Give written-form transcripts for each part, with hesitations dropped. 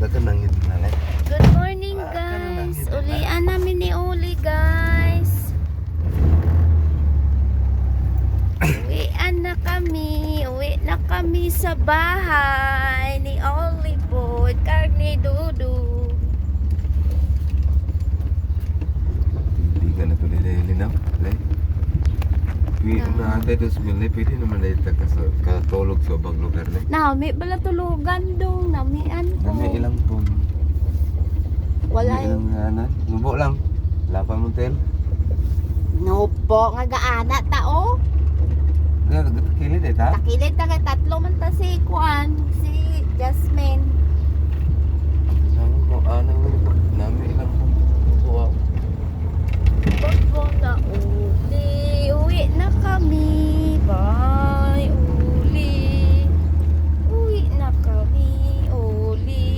Daganangin na lang. Good morning guys. Ulian namin ni Uli guys. Uwi na kami sa bahay ni Oli Boy, Carne Dudu. Hindi ka na tuloy na ilinaw. Pwede na ate 2,000 pwede naman na katulog sa bang lugar na. Nami bala tulugan dong, namian ko. May ilang pong. Wala May ilang anan. Nubo lang. Lapan mo tel. No po, nga gaana tao. Kilid eh ta? Takilid ta kay tatlo man ta si Kuan, si Jasmine. Sabi ko, ano mo namin ilang pong. Wow. Bago na uli, uwi na kami. Bye, uli. Uwi na kami, uli.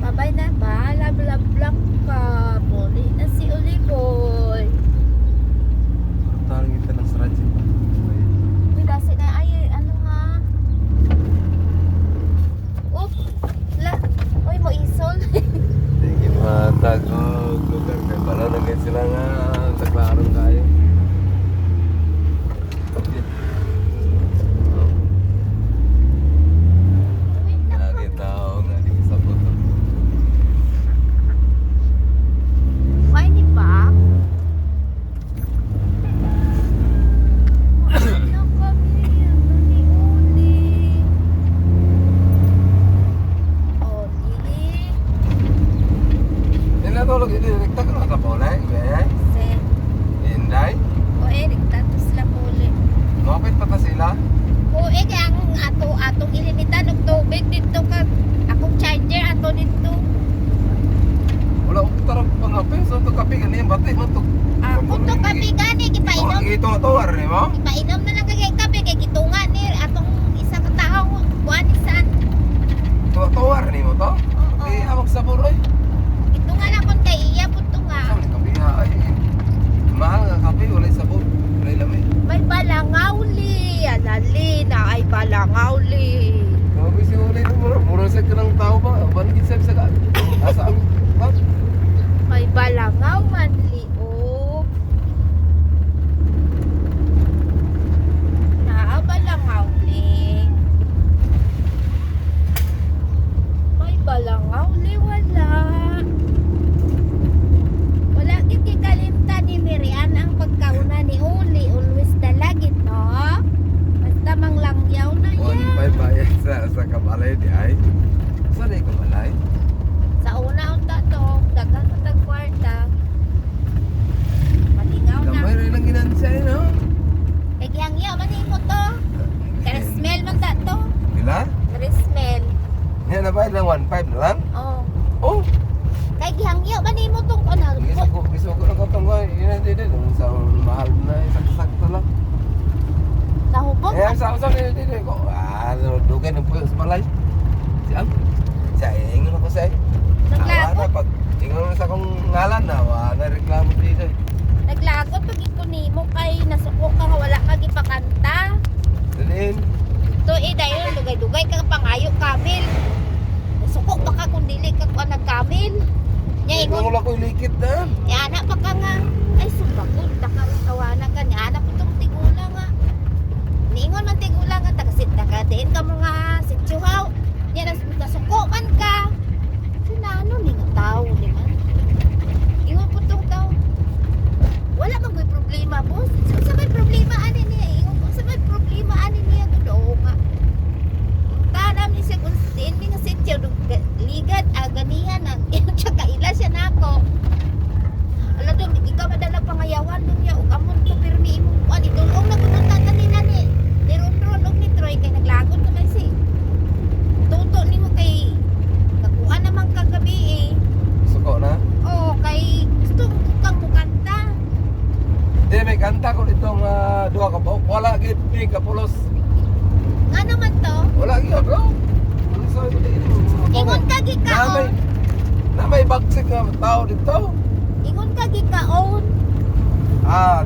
Babay na ba? Lab-lab-lang ka. Muli na si Uli Boy. Tarang kita ng sarajin pa. Bidasi na ay ano ha? Oop! La! Uy mo isol. Sige matagog lugar kay bala na ganyan sila nga taklaron kayo. Uwi na kami. Nakita ko nga di sa puto. Why ni ba? Uwi na kami. Ano ni Uli? Uli? Nilatulog ito, nagtaka na kapulay. Sen. Inday, O Eric, tatos lang uli. mapit pa ta sila. O kaya ang atong ilimitan ng tubig dito ka. Akong charger ato dito. Wala ko tarang pangapi, so ito kapi ganyan, bati mo ito. Ako to kape gani, gipainom. Ito nga tuwar, di mo? Gipainom na lang kay kape kay gitungan ni atong isa ka tawo. Buwan isan. Ito nga tuwar, di mo to? Oo. Di amag sabor, oy. Gitungan akon kay iya puto nga. Saan ni kapi ha, ay. Mahal nga kapi, wala sabor. Wala lamay. May balangawli. Anali na ay balangawli. Grabe si Uli, mura sa kanang tao ba? Banagin sa ka. Asa ang, ba? May balangaw man liog. Naa balangawli. May balangawli wala. Wala gid kikalimtan ni Miriam ang pagkauna ni Uli. Always dalagit no. Basta manglangyaw na yan. 1.5 bayad sa kabalay di ay. Saan ay kabalay? Sa una unta to, dagan mo tag kwarta. Malingaw na. Gamay rin ang ginansay, no? Kay gihangyaw man mo to. Karismel man ta to. Bila? Karismel. Yan na ba? 1.5 na lang? Oh. Oh! Kay gihangyaw man mo tong ano. Gusto ko na katong ko. Yun na din. Sa mahal na, sakto lang. Nahubog. Eh, sa din. Dugay ng puyo sa balay. Siya? Siya, ingon ako sa'yo. Naglagot. Pag ingon sa kong ngalan na, wala reklamo dito. Naglagot pag ito nimo kay nasuko ka nga wala ka gipakanta. Dalhin. To dayon dugay-dugay ka pangayo kamil. Nasuko pa ka kung dili ka kuan nagkamil. Nya Ingon ingon, wala ko ilikit na. ya ana pa ka nga. Ay sumbagod ta ka tawanan ka nya ana pa tong tigula nga. Niingon man tigula nga tagasit ka diin ka mga sitsuhaw. Nya nasuko man ka. Sinano ni nga tao di man. Ingon po tong tao. Wala man may problema boss. Sa may problema ani niya. Ingon ko sa may problema ani niya do nga. Tanam ni siya kung diin mi nga sityo ligad aganihan ang tsaka ila siya nako. Ala dong ikaw madala pangayawan dong ya ug amon to pirmi imong kuan idulong na pumunta kanina ni. Ron og ni Troy kay naglagot naman si. Tuto nimo kay nakuha naman kagabi eh. Suko na. dua ka buok. Wala gid pi ka pulos. Nga naman to? Wala gyud bro. Ano sa Ingon ka gikaon. Na may bagsik nga tao dito. Ingon ka gikaon. Ah,